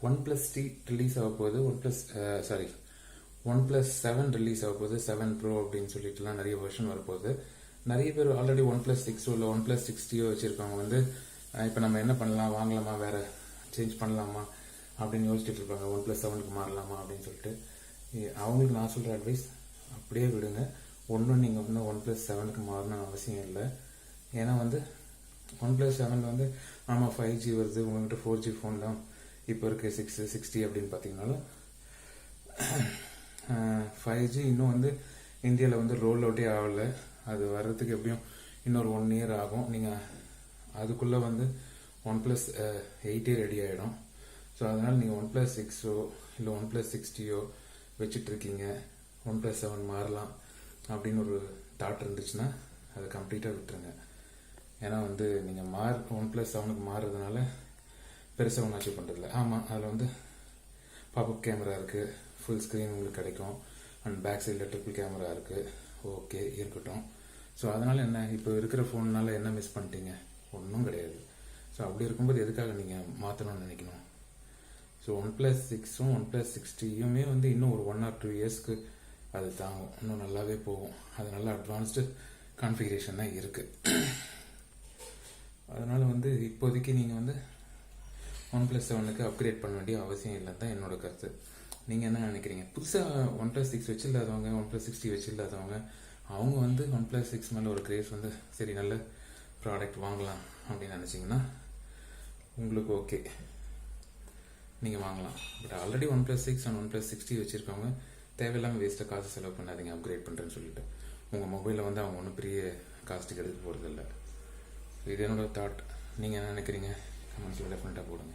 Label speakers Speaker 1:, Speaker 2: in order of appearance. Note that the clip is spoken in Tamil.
Speaker 1: OnePlus T ரிலீஸ் ஆக போகுது. OnePlus 7 ரிலீஸ் ஆக போகுது. 7 Pro அப்படின்னு சொல்லிட்டுலாம் நிறைய வெர்ஷன் வரப்போகுது. நிறைய பேர் ஆல்ரெடி OnePlus 6 இல்லை OnePlus 6T வச்சிருக்கவங்க வந்து இப்போ நம்ம என்ன பண்ணலாம், வாங்கலாமா, வேற சேஞ்ச் பண்ணலாமா அப்படின்னு யோசிச்சுட்டு இருப்பாங்க. OnePlus 7க்கு மாறலாமா அப்படின்னு சொல்லிட்டு அவங்களுக்கு நான் சொல்கிற அட்வைஸ் அப்படியே விடுங்க. ஒன்றும் நீங்கள் வந்து OnePlus 7க்கு மாறணும் அவசியம் இல்லை. ஏன்னா வந்து OnePlus 7 வந்து ஆமாம் 5G வருது, உங்கள்கிட்ட 4G ஃபோன் தான் இப்போ இருக்கு 660 அப்படின்னு பார்த்தீங்கன்னாலும் 5G இன்னும் வந்து இந்தியாவில் வந்து ரோல் அவுட்டே ஆகலை. அது வர்றதுக்கு எப்படியும் இன்னொரு 1 year ஆகும். நீங்கள் அதுக்குள்ளே வந்து OnePlus 8 ரெடி ஆகிடும். ஸோ அதனால் நீங்கள் OnePlus 6 இல்லை OnePlus 60 வச்சுட்டு இருக்கீங்க, OnePlus 7 மாறலாம் அப்படின்னு ஒரு தாட் இருந்துச்சுன்னா அதை கம்ப்ளீட்டாக விட்டுருங்க. ஏன்னா வந்து நீங்கள் OnePlus 7க்கு மாறுறதுனால பெருசாக ஒன்றும் அச்சீவ் பண்ணுறதில்ல. ஆமாம், அதில் வந்து பாப்அப் கேமரா இருக்குது, ஃபுல் ஸ்க்ரீன் உங்களுக்கு கிடைக்கும், அண்ட் பேக் சைடில் ட்ரிபிள் கேமரா இருக்குது. ஓகே, இருக்கட்டும். ஸோ அதனால் என்ன, இப்போ இருக்கிற ஃபோன்னால என்ன மிஸ் பண்ணிட்டீங்க? ஒன்றும் கிடையாது. ஸோ அப்படி இருக்கும்போது எதுக்காக நீங்கள் மாற்றணும்னு நினைக்கணும்? ஸோ OnePlus 6ம் OnePlus 60யுமே வந்து இன்னும் ஒரு 1 or 2 yearsக்கு அது தாங்கும், இன்னும் நல்லாவே போகும். அது நல்லா அட்வான்ஸ்டு கான்ஃபிகரேஷன் தான் இருக்குது. அதனால் வந்து இப்போதைக்கு நீங்கள் வந்து OnePlus 7க்கு அப்கிரேட் பண்ண வேண்டிய அவசியம் இல்லைன்னு தான் என்னோட கருத்து. நீங்கள் என்ன நினைக்கிறீங்க? புதுசாக OnePlus 6 வச்சில்லாதவங்க, OnePlus 60 வச்சில்லாதவங்க, அவங்க வந்து OnePlus 6 மேலே ஒரு கிரேஸ் வந்து சரி நல்ல ப்ராடக்ட் வாங்கலாம் அப்படின்னு நினச்சிங்கன்னா உங்களுக்கு ஓகே, நீங்கள் வாங்கலாம். But already OnePlus 6 and OnePlus 60 வச்சுருக்கவங்க தேவையில்லாமல் வேஸ்ட்டாக காசு செலவு பண்ணாதீங்க அப்கிரேட் பண்ணுறேன்னு சொல்லிட்டு. உங்கள் மொபைலில் வந்து அவங்க ஒன்றும் பெரிய காஸ்ட்டுக்கு எடுக்க போகிறதில்ல. இது என்னோட தாட். நீங்கள் என்ன நினைக்கிறீங்க? கமெண்ட்ஸில் டெஃபினட்டாக போடுங்க.